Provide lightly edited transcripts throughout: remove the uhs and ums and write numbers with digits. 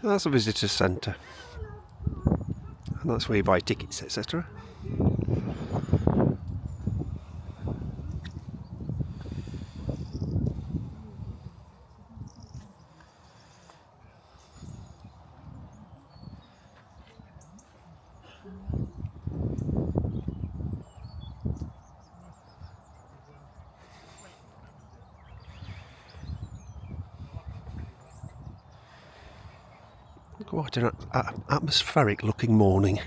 That's a visitor centre, and that's where you buy tickets, etc. Quite an atmospheric looking morning.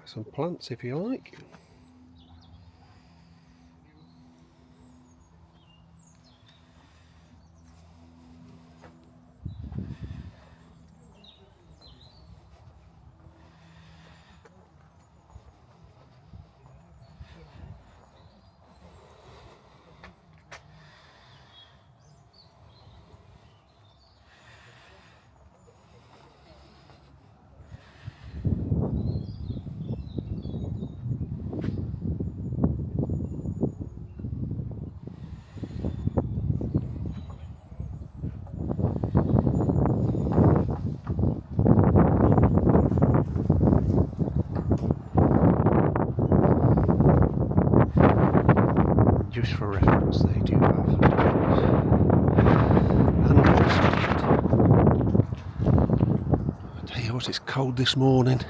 Some plants if you like. Just for reference, they do have and I tell you what, it's cold this morning.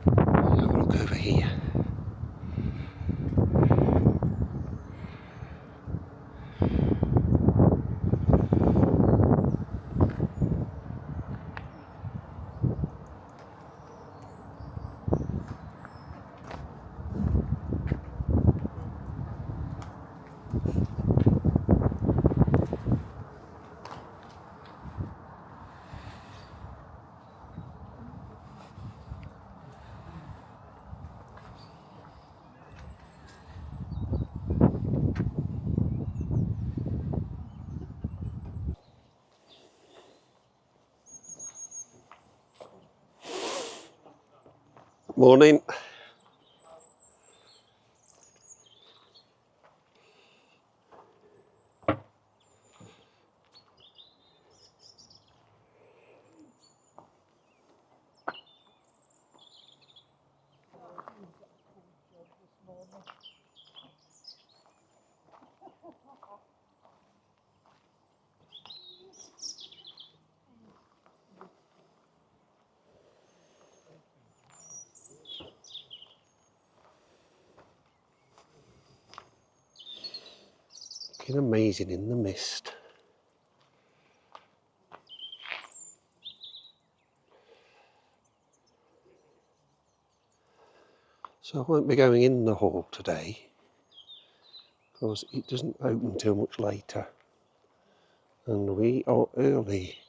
Have a look over here. Morning. Looking amazing in the mist. So I won't be going in the hall today because it doesn't open till much later and we are early.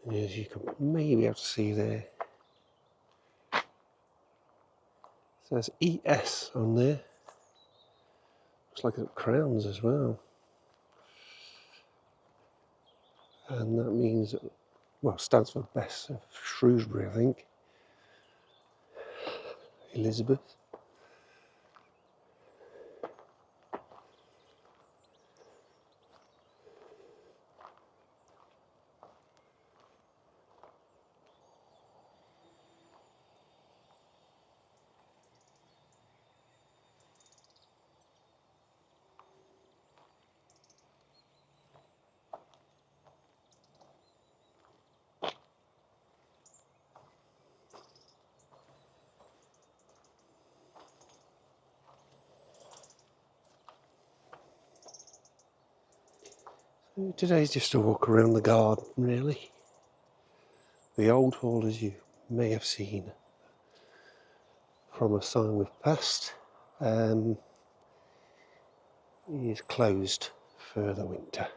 As you can maybe have to see there, it says ES on there. Looks like it's got crowns as well. And that means, well, stands for Bess of Shrewsbury, I think. Elizabeth. Today's just a walk around the garden, really. The old hall, as you may have seen from a sign we've passed. is closed for the winter.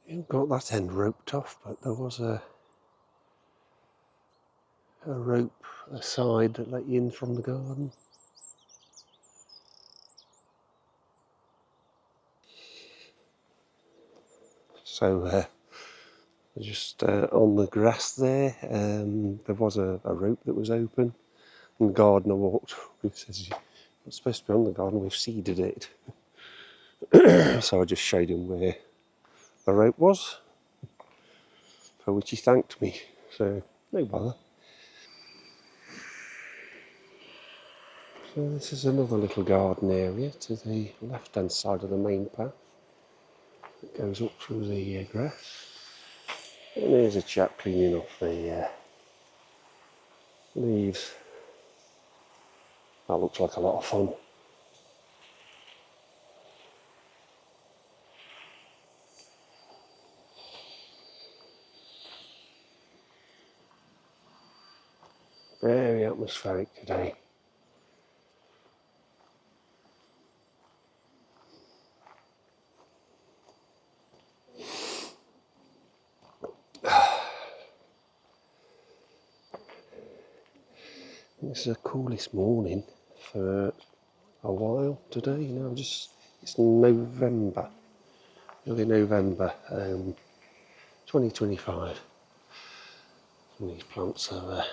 You've got that end roped off, but there was a rope aside that let you in from the garden. So just on the grass there, there was a rope that was open, and the gardener walked. He says, "You're not supposed to be on the garden. We've seeded it." So I just showed him where the rope was, for which he thanked me. So no bother. So this is another little garden area to the left-hand side of the main path. It goes up through the grass. And there's a chap cleaning off the leaves. That looks like a lot of fun. Very atmospheric today. It's the coolest morning for a while today. It's November, early November, 2025. And these plants have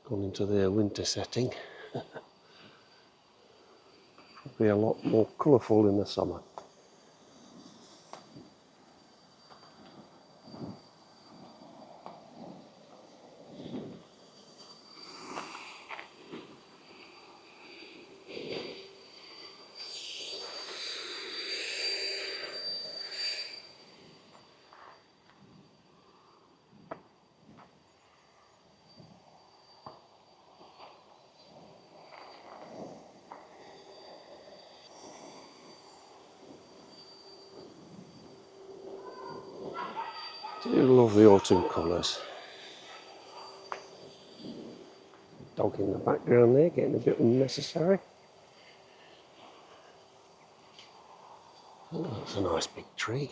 gone into their winter setting. Be a lot more colourful in the summer. I do love the autumn colours. Dog in the background there, getting a bit unnecessary. Oh, that's a nice big tree.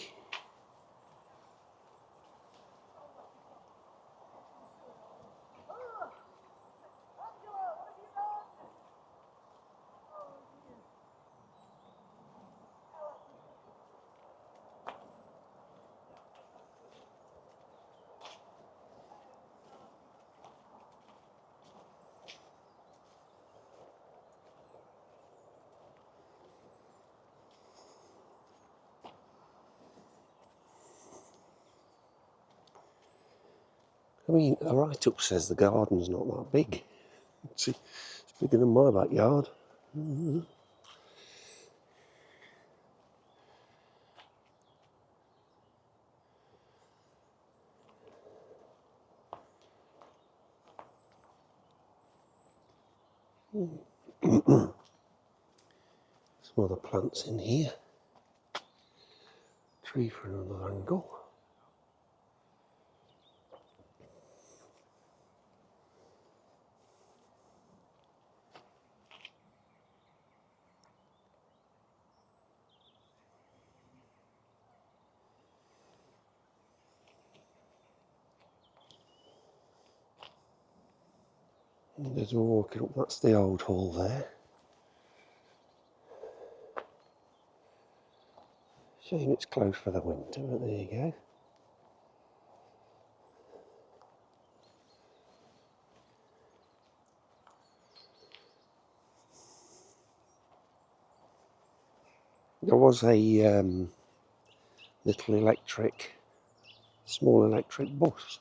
I mean, the write-up says the garden's not that big. It's bigger than my backyard. Some other plants in here. Tree for another angle. And as we're walking up, that's the old hall there. Shame it's closed for the winter, but there you go. There was a little small electric bus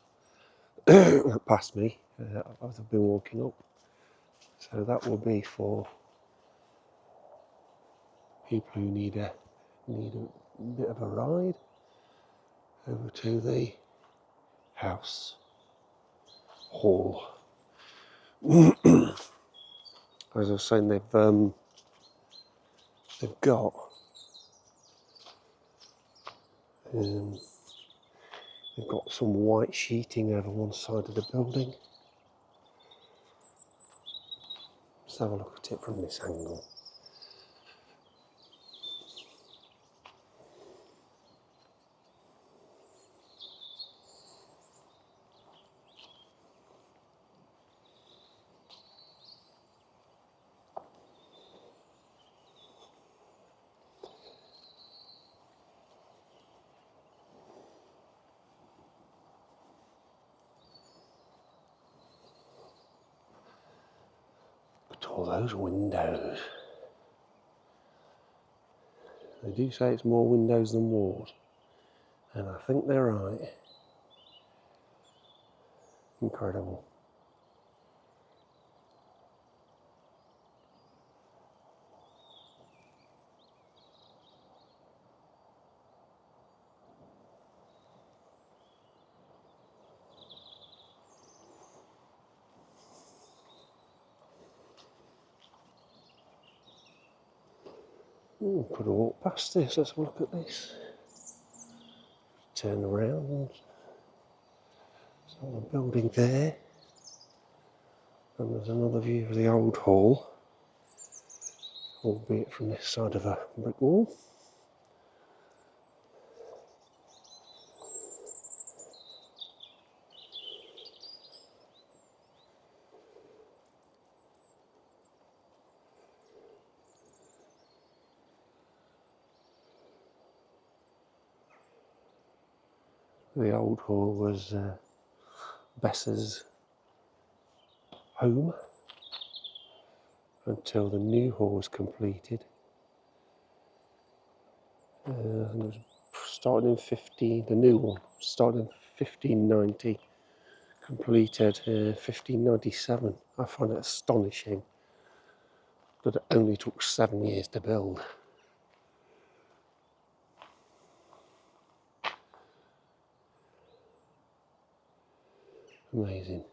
that passed me as I've been walking up. So that will be for people who need a bit of a ride over to the house hall. As I was saying, they've got some white sheeting over one side of the building. Let's have a look at it from this angle. Look at all those windows. They do say it's more windows than walls, and I think they're right. Incredible. Could have walked past this. Let's have a look at this. Turn around. There's another building there. And there's another view of the old hall, albeit from this side of a brick wall. The old hall was Bess's home until the new hall was completed. And it was started in the new one started in 1590, completed 1597. I find it astonishing that it only took 7 years to build. Amazing.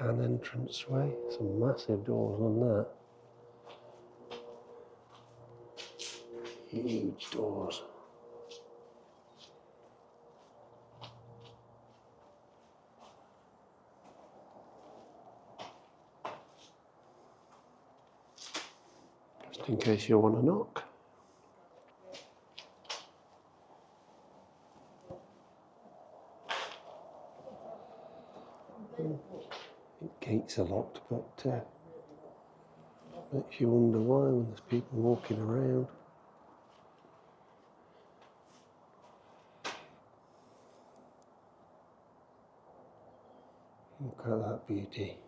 An entranceway, some massive doors on that. Huge doors. Just in case you want to knock. Gates are locked, but makes you wonder why when there's people walking around. Look at that beauty.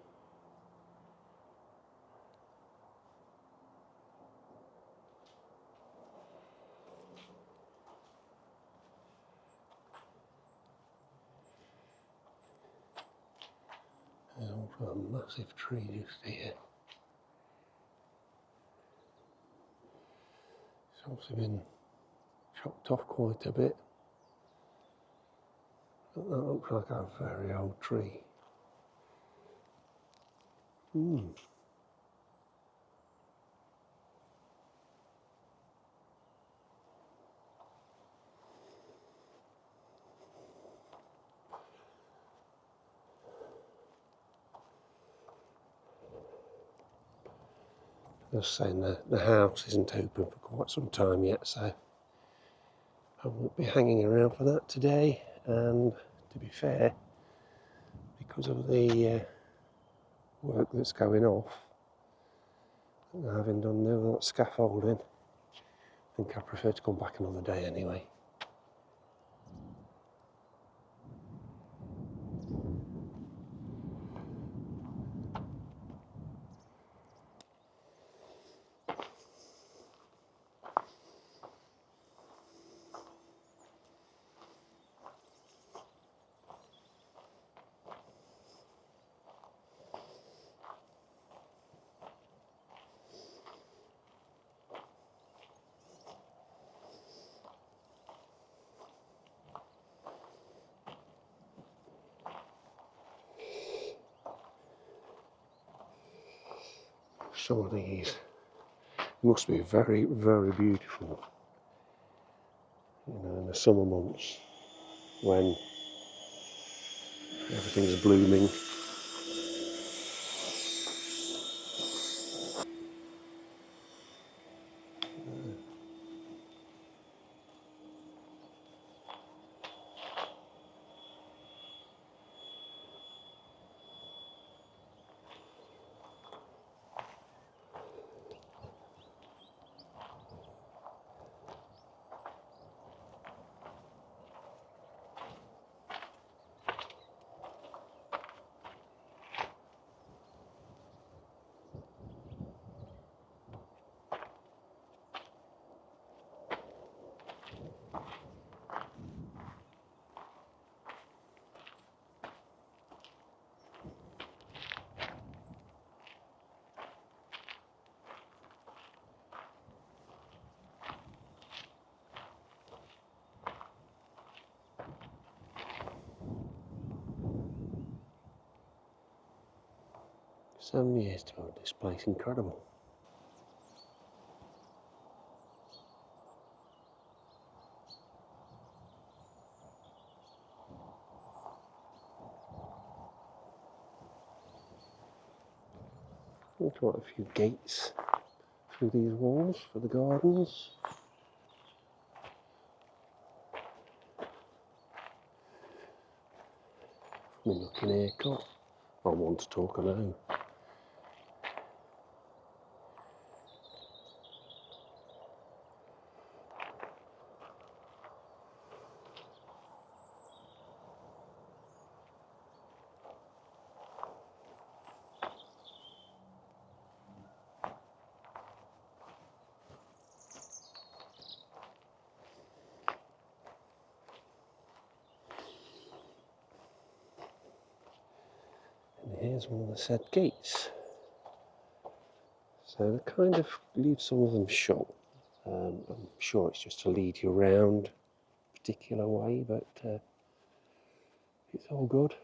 An old A massive tree just here. It's obviously been chopped off quite a bit. But that looks like a very old tree. Just saying the house isn't open for quite some time yet, so I won't be hanging around for that today. And to be fair, because of the work that's going off, having done the scaffolding, I think I prefer to come back another day anyway. Some of these must be very, very beautiful, in the summer months when everything's blooming. Seven years to own this place, incredible. There's quite a few gates through these walls for the gardens. I'm looking here, I want to talk alone. And here's one of the said gates. So they kind of leave some of them shut. I'm sure it's just to lead you around a particular way, but it's all good.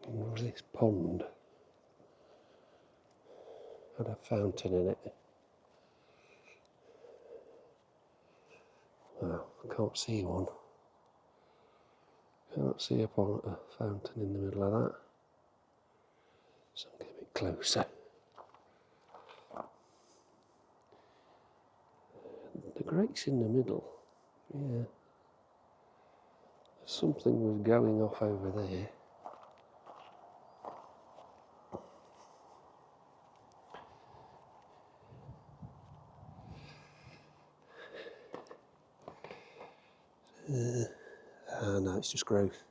And there's this pond. Had a fountain in it. Well, I can't see one. Can't see a fountain in the middle of that. So I'll get a bit closer. The grate's in the middle. Yeah. Something was going off over there. No, it's just growth.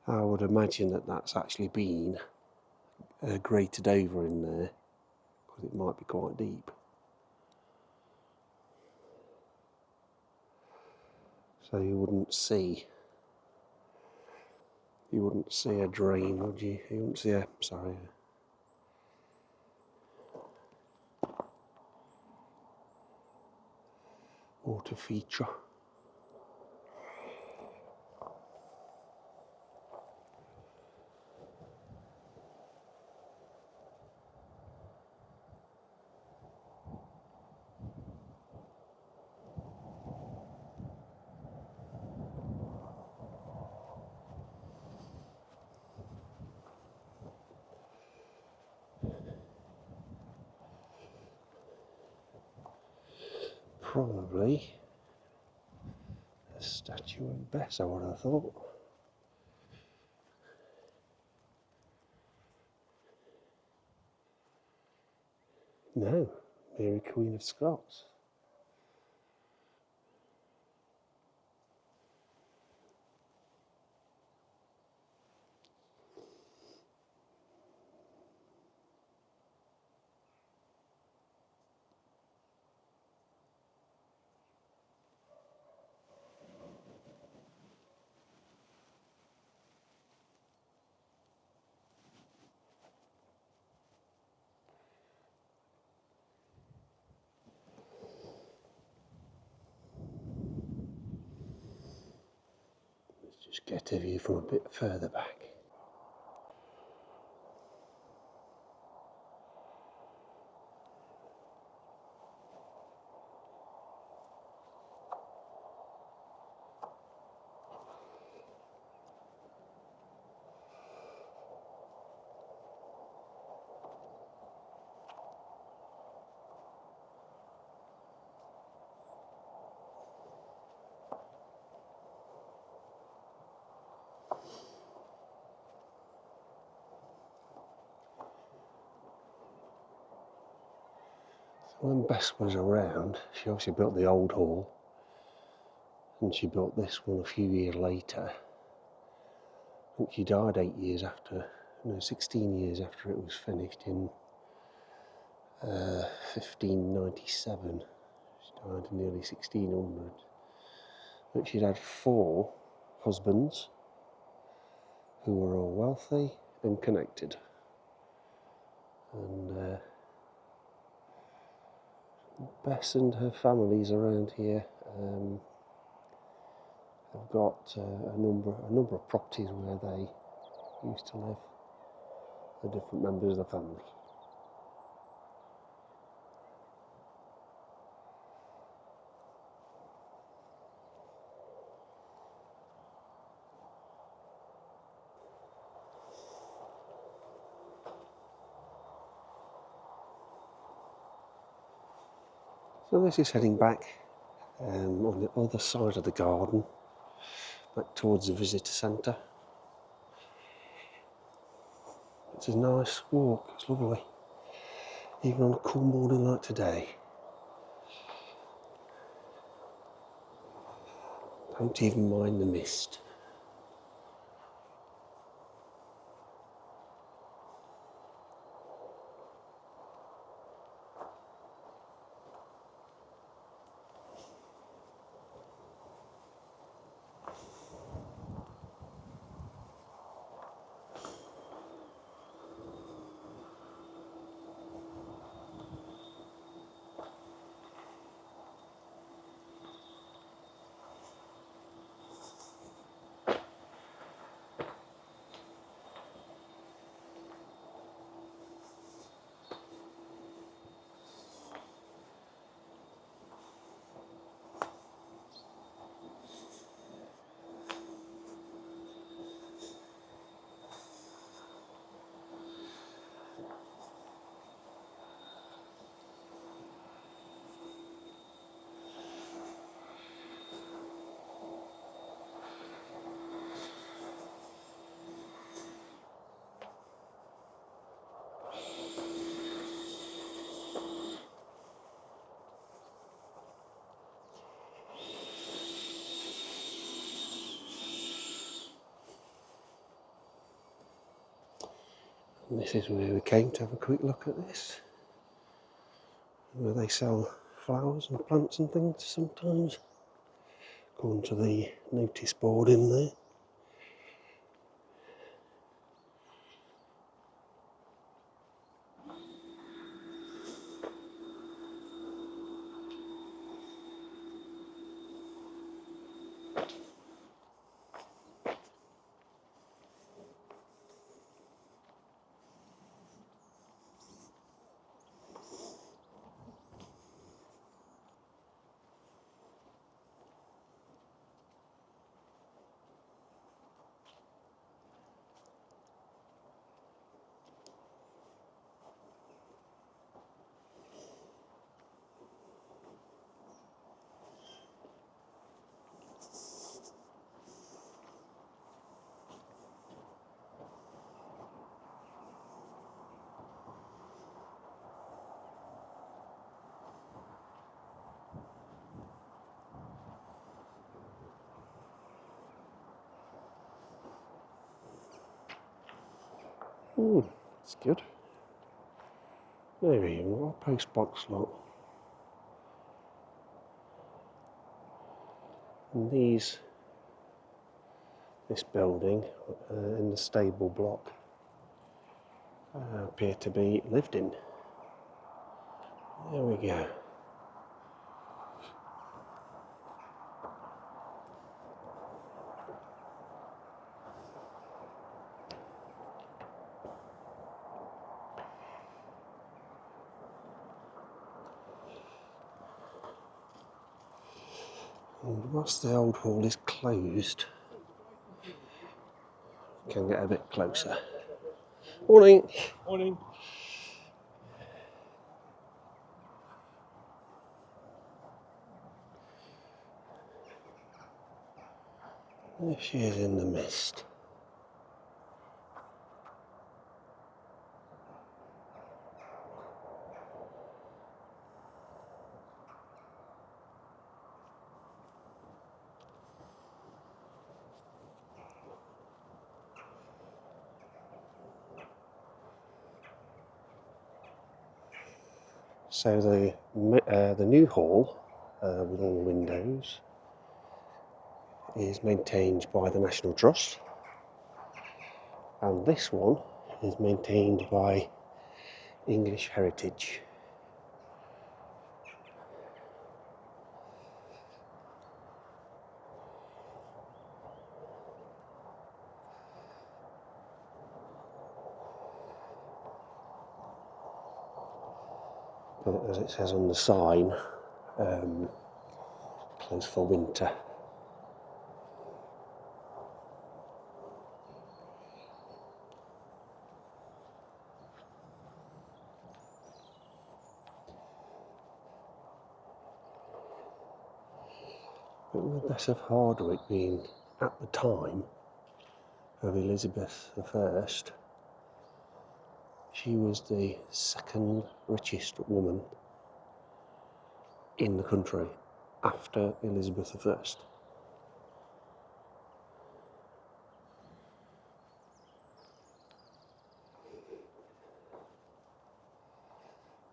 I would imagine that that's actually been grated over in there, because it might be quite deep. So you wouldn't see a drain, would you? You wouldn't see a water feature. Probably a statue of Bess, I would have thought. No, Mary Queen of Scots. Let's just get a view from a bit further back. When Bess was around, she obviously built the old hall, and she built this one a few years later. I think she died 16 years after it was finished in 1597. She died in nearly 1600. But she'd had 4 husbands who were all wealthy and connected. And Bess and her families around here have got a number of properties where they used to live, the different members of the family. So this is heading back on the other side of the garden, back towards the visitor centre. It's a nice walk, it's lovely, even on a cool morning like today. Don't even mind the mist. And this is where we came to have a quick look at this, where they sell flowers and plants and things sometimes. according to the notice board in there. That's good. There we go, post box lot. And this building in the stable block appear to be lived in. There we go. And whilst the old hall is closed, we can get a bit closer. Morning. Morning. There she is in the mist. So the new hall, with all the windows, is maintained by the National Trust, and this one is maintained by English Heritage. But as it says on the sign, closed for winter. But with Bess of Hardwick being at the time of Elizabeth I, she was the second richest woman in the country after Elizabeth I.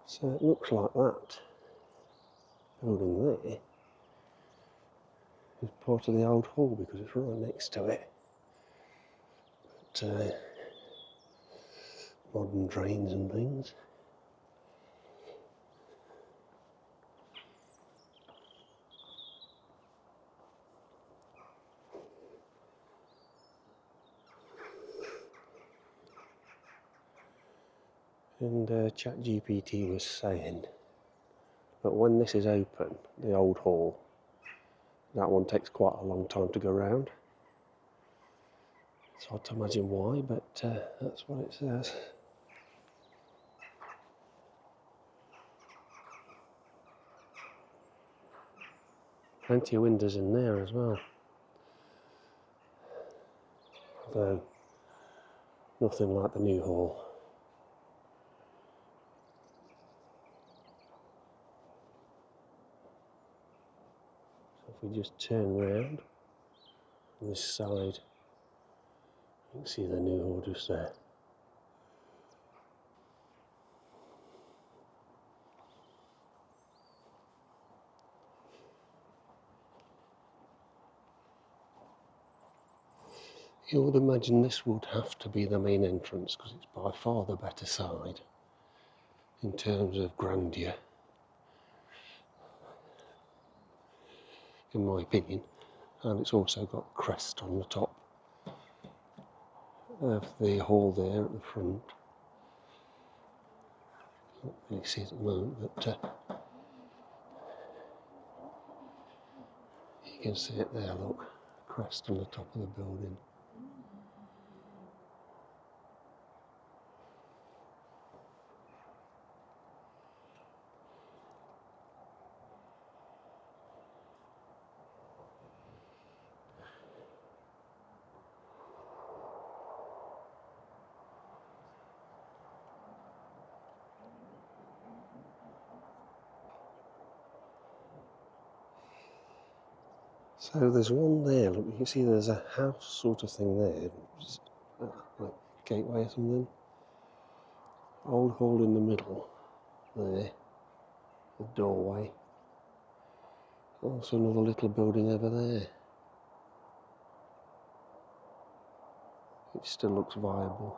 So it looks like that building there is part of the old hall because it's right next to it. But, modern drains and things. And ChatGPT was saying that when this is open, the old hall, that one takes quite a long time to go round. It's hard to imagine why, but that's what it says. Plenty of windows in there as well. Though nothing like the new hall. So if we just turn round on this side, you can see the new hall just there. You would imagine this would have to be the main entrance because it's by far the better side in terms of grandeur, in my opinion. And it's also got a crest on the top of the hall there at the front. Can't really see it at the moment, but you can see it there, look, crest on the top of the building. So there's one there, look, you can see there's a house sort of thing there, just, like gateway or something. Old hall in the middle, there, the doorway. Also another little building over there. It still looks viable.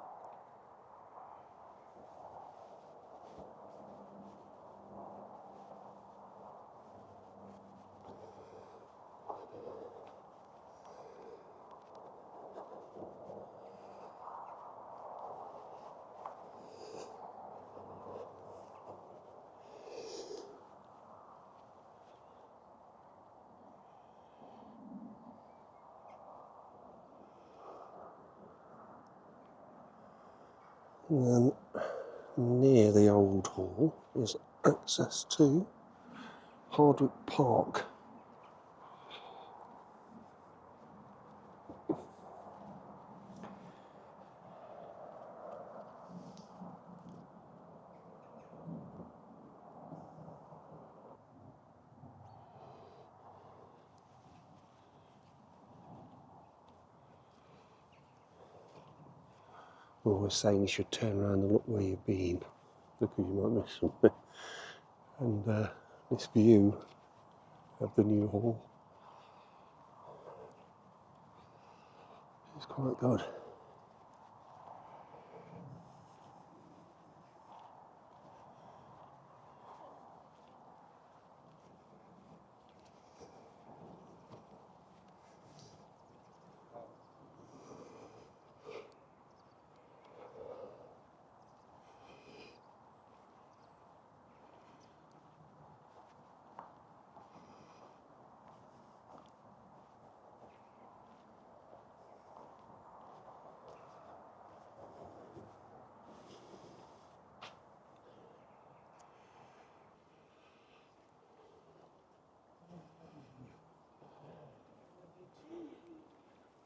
And then near the old hall is access to Hardwick Park. We always saying you should turn around and look where you've been, because you might miss something. And this view of the new hall is quite good.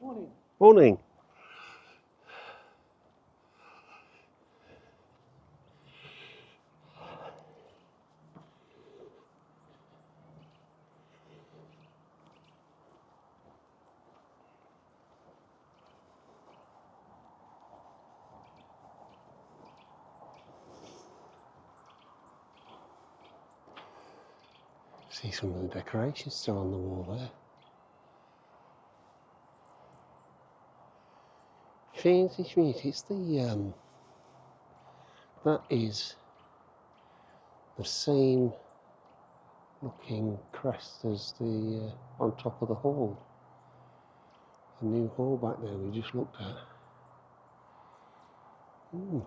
Morning. Morning. See some of the decorations still on the wall there. Fancy schmeat, it's the that is the same looking crest as the on top of the hall. The new hall back there we just looked at. Ooh.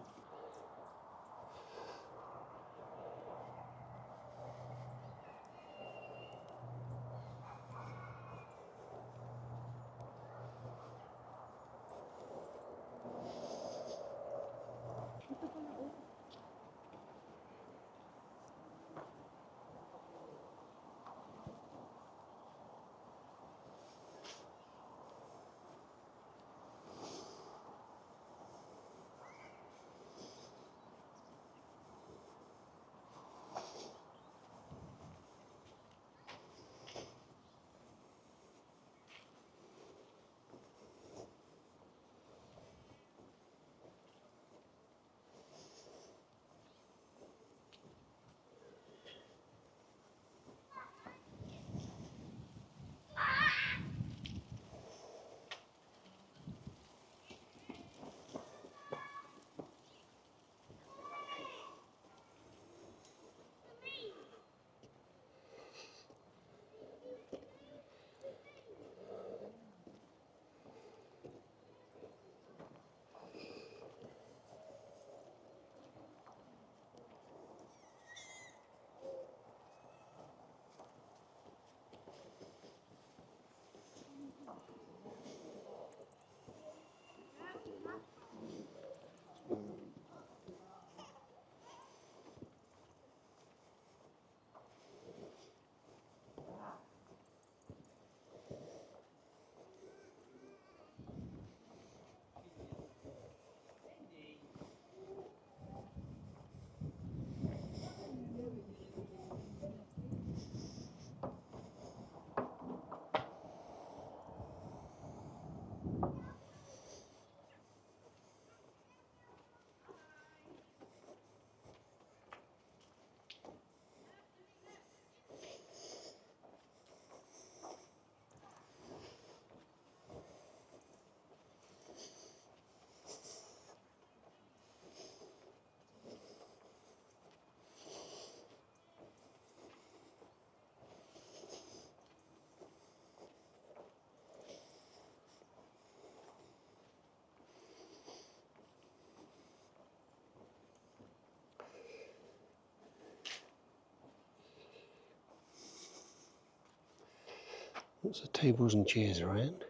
Lots of tables and chairs around.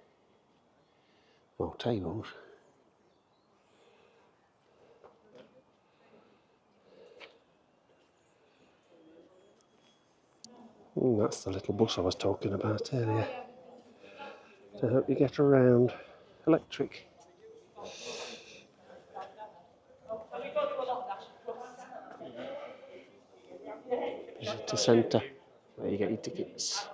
Well, tables. That's the little bus I was talking about earlier. To help you get around. Electric. Visitor centre, where you get your tickets.